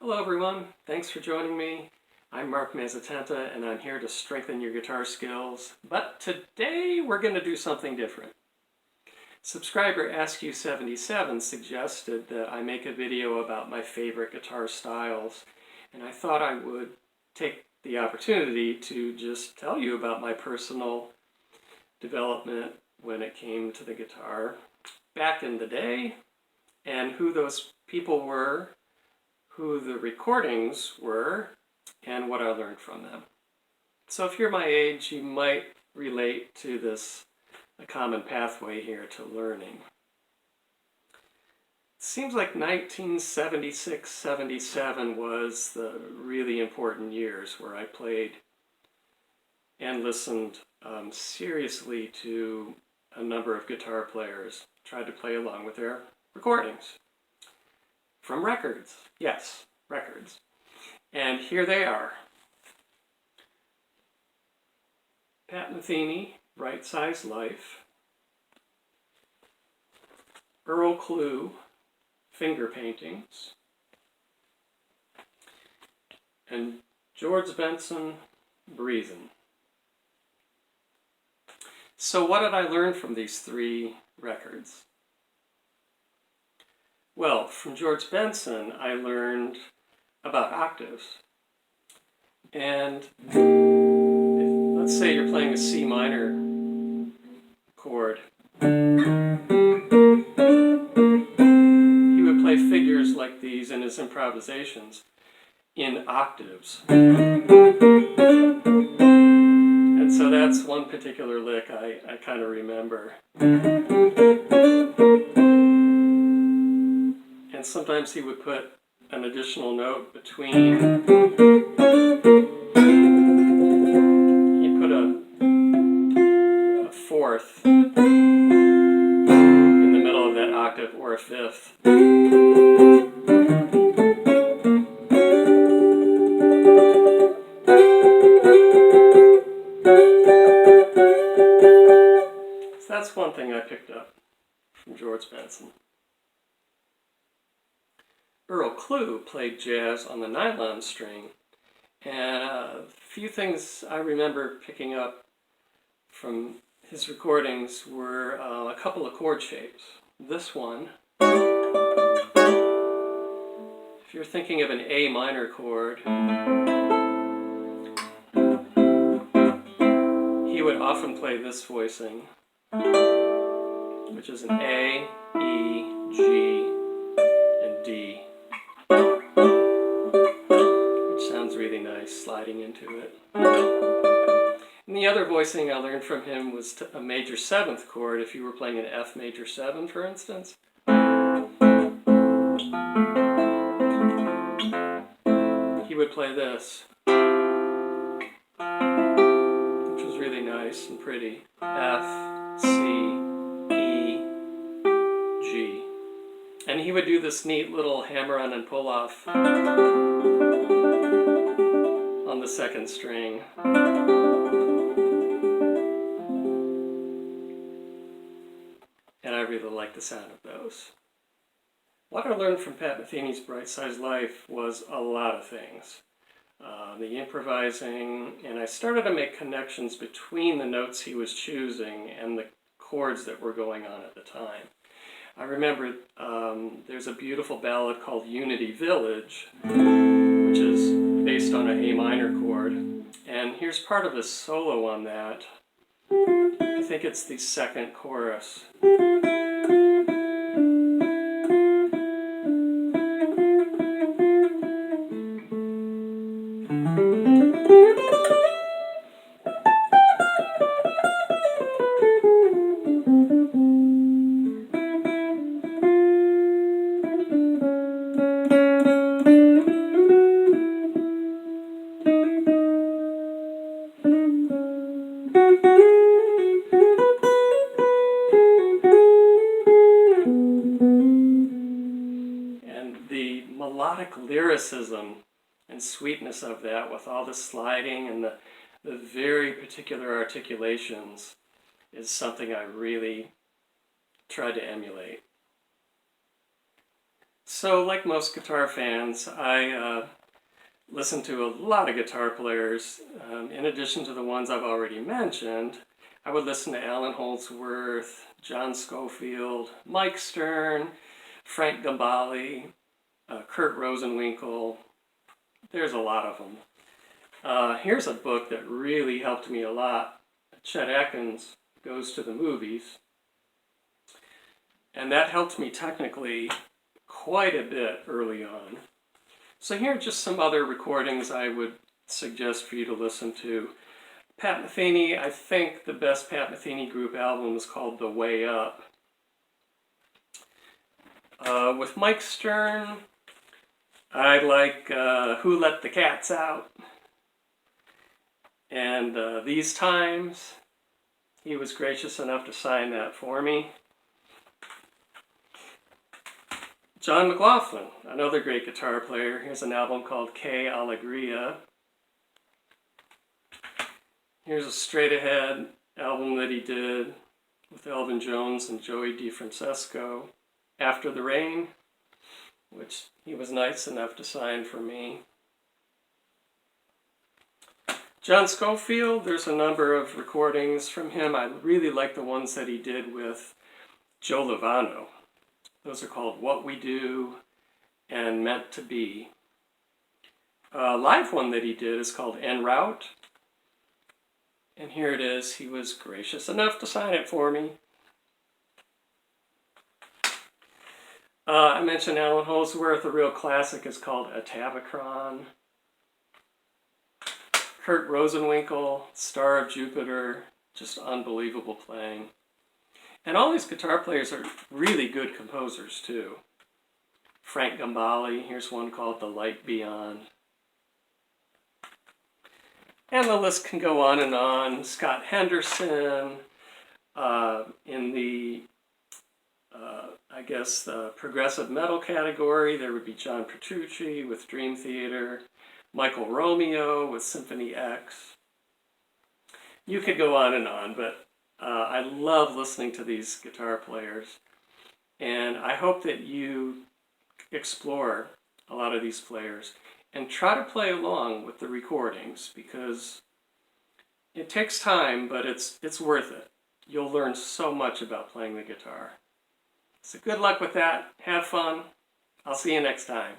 Hello everyone, thanks for joining me. I'm Mark Mazzatenta and I'm here to strengthen your guitar skills, but today we're going to do something different. Subscriber AskU77 suggested that I make a video about my favorite guitar styles, and I thought I would take the opportunity to just tell you about my personal development when it came to the guitar back in the day, and who those people were, who the recordings were, and what I learned from them. So if you're my age, you might relate to this, a common pathway here to learning. It seems like 1976-77 was the really important years where I played and listened seriously to a number of guitar players, tried to play along with their recordings. From records, yes, records. And here they are. Pat Metheny, Right Size Life. Earl Klugh, Finger Paintings. And George Benson, Breathin'. So what did I learn from these three records? Well, from George Benson, I learned about octaves. And let's say you're playing a C minor chord. He would play figures like these in his improvisations in octaves. And so that's one particular lick I kind of remember. And sometimes he would put an additional note between. He'd put a fourth in the middle of that octave, or a fifth. So that's one thing I picked up from George Benson. Earl Klugh played jazz on the nylon string, and a few things I remember picking up from his recordings were a couple of chord shapes. This one, if you're thinking of an A minor chord, he would often play this voicing, which is an A, E, G, and D. Sounds really nice, sliding into it. And the other voicing I learned from him was a major seventh chord, if you were playing an F major 7, for instance. He would play this, which was really nice and pretty. F, C, E, G. And he would do this neat little hammer-on and pull-off on the second string. And I really like the sound of those. What I learned from Pat Metheny's Bright Size Life was a lot of things. The improvising, and I started to make connections between the notes he was choosing and the chords that were going on at the time. I remember there's a beautiful ballad called Unity Village, which is based on an A minor chord, and here's part of a solo on that. I think it's the second chorus. Melodic lyricism and sweetness of that, with all the sliding and the very particular articulations, is something I really tried to emulate. So, like most guitar fans, I listen to a lot of guitar players. In addition to the ones I've already mentioned, I would listen to Alan Holdsworth, John Scofield, Mike Stern, Frank Gambale, Kurt Rosenwinkel. There's a lot of them. Here's a book that really helped me a lot. Chet Atkins Goes to the Movies. And that helped me technically quite a bit early on. So here are just some other recordings I would suggest for you to listen to. Pat Metheny, I think the best Pat Metheny group album is called The Way Up. With Mike Stern, I like Who Let the Cats Out? And These Times. He was gracious enough to sign that for me. John McLaughlin, another great guitar player. Here's an album called Que Alegria. Here's a straight ahead album that he did with Elvin Jones and Joey DeFrancesco, After the Rain, which he was nice enough to sign for me. John Scofield, there's a number of recordings from him. I really like the ones that he did with Joe Lovano. Those are called What We Do and Meant to Be. A live one that he did is called En Route. And here it is. He was gracious enough to sign it for me. I mentioned Alan Holdsworth. A real classic is called A Tabacron. Kurt Rosenwinkel, Star of Jupiter, just unbelievable playing. And all these guitar players are really good composers too. Frank Gambale, here's one called The Light Beyond. And the list can go on and on. Scott Henderson, in the, progressive metal category, there would be John Petrucci with Dream Theater, Michael Romeo with Symphony X. You could go on, but I love listening to these guitar players. And I hope that you explore a lot of these players and try to play along with the recordings, because it takes time, but it's worth it. You'll learn so much about playing the guitar. So good luck with that. Have fun. I'll see you next time.